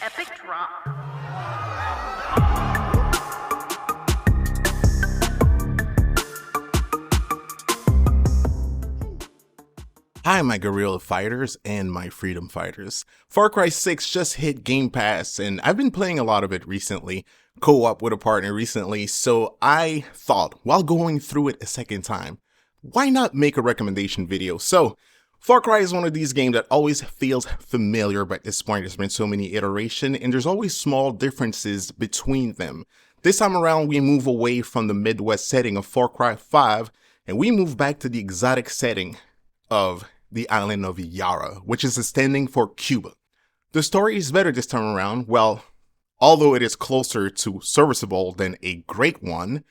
Epic drop. Hi, my guerrilla fighters and my freedom fighters. Far Cry 6 just hit Game Pass, and I've been playing a lot of it recently, co-op with a partner recently, so I thought, while going through it a second time, why not make a recommendation video? So, Far Cry is one of these games that always feels familiar, but at this point there's been so many iterations, and there's always small differences between them. This time around, we move away from the Midwest setting of Far Cry 5, and we move back to the exotic setting of the island of Yara, which is standing for Cuba. The story is better this time around. Well, although it is closer to serviceable than a great one,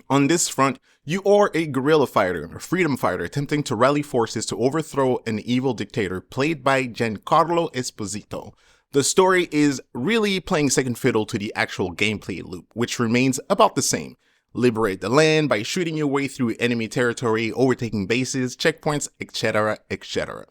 on this front, you are a guerrilla fighter, a freedom fighter, attempting to rally forces to overthrow an evil dictator played by Giancarlo Esposito. The story is really playing second fiddle to the actual gameplay loop, which remains about the same. Liberate the land by shooting your way through enemy territory, overtaking bases, checkpoints, etc., etc.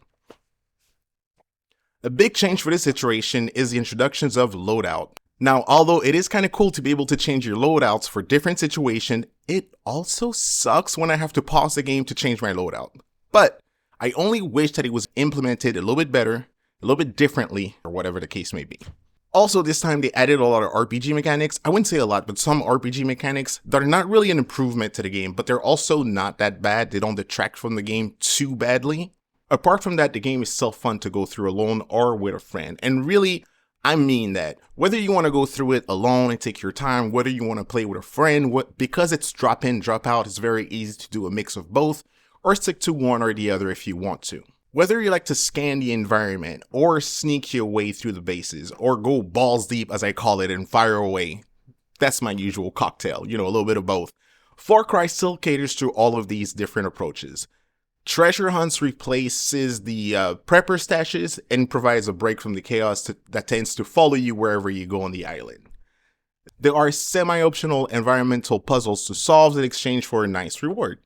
A big change for this iteration is the introductions of loadout. Now, although it is kind of cool to be able to change your loadouts for different situations, it also sucks when I have to pause the game to change my loadout. But I only wish that it was implemented a little bit better, a little bit differently, or whatever the case may be. Also, this time they added a lot of RPG mechanics. I wouldn't say a lot, but some RPG mechanics that are not really an improvement to the game, but they're also not that bad. They don't detract from the game too badly. Apart from that, the game is still fun to go through alone or with a friend. And really, I mean that. Whether you want to go through it alone and take your time, whether you want to play with a friend, because it's drop in, drop out, it's very easy to do a mix of both, or stick to one or the other if you want to. Whether you like to scan the environment, or sneak your way through the bases, or go balls deep as I call it and fire away, that's my usual cocktail, a little bit of both. Far Cry still caters to all of these different approaches. Treasure hunts replaces the prepper stashes and provides a break from the chaos that tends to follow you wherever you go on the island. There are semi-optional environmental puzzles to solve in exchange for a nice reward.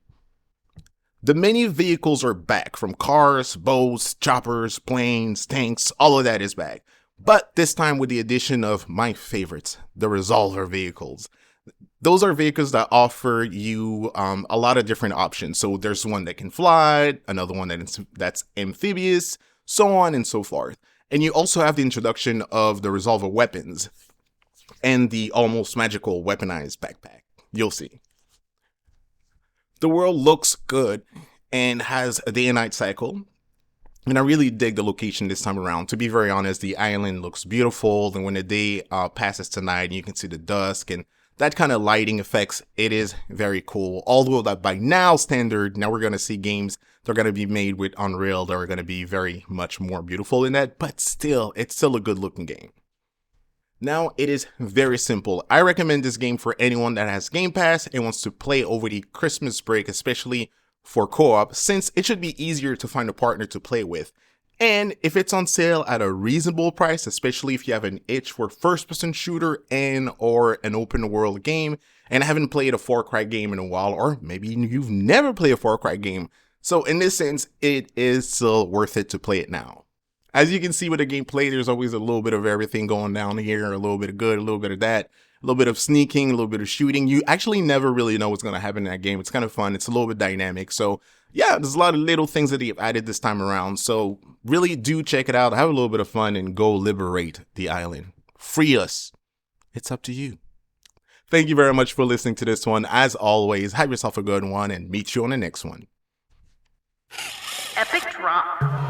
The many vehicles are back, from cars, boats, choppers, planes, tanks, all of that is back. But this time with the addition of my favorites, the Resolver vehicles. Those are vehicles that offer you a lot of different options. So there's one that can fly, another one that's amphibious, so on and so forth. And you also have the introduction of the Resolver weapons and the almost magical weaponized backpack. You'll see. The world looks good and has a day and night cycle, and I really dig the location this time around. To be very honest, the island looks beautiful, and when the day passes to night, you can see the dusk and that kind of lighting effects. It is very cool. Although that by now standard, now we're going to see games that are going to be made with Unreal that are going to be very much more beautiful than that, but still, it's still a good looking game. Now, it is very simple. I recommend this game for anyone that has Game Pass and wants to play over the Christmas break, especially for co-op, since it should be easier to find a partner to play with. And if it's on sale at a reasonable price, especially if you have an itch for first-person shooter and or an open world game, and haven't played a Far Cry game in a while, or maybe you've never played a Far Cry game. So in this sense, it is still worth it to play it now. As you can see with the gameplay, there's always a little bit of everything going down here, a little bit of good, a little bit of that, a little bit of sneaking, a little bit of shooting. You actually never really know what's going to happen in that game. It's kind of fun. It's a little bit dynamic. So yeah, there's a lot of little things that they've added this time around. So really do check it out, have a little bit of fun, and go liberate the island. Free us. It's up to you. Thank you very much for listening to this one. As always, have yourself a good one and meet you on the next one. Epic drop.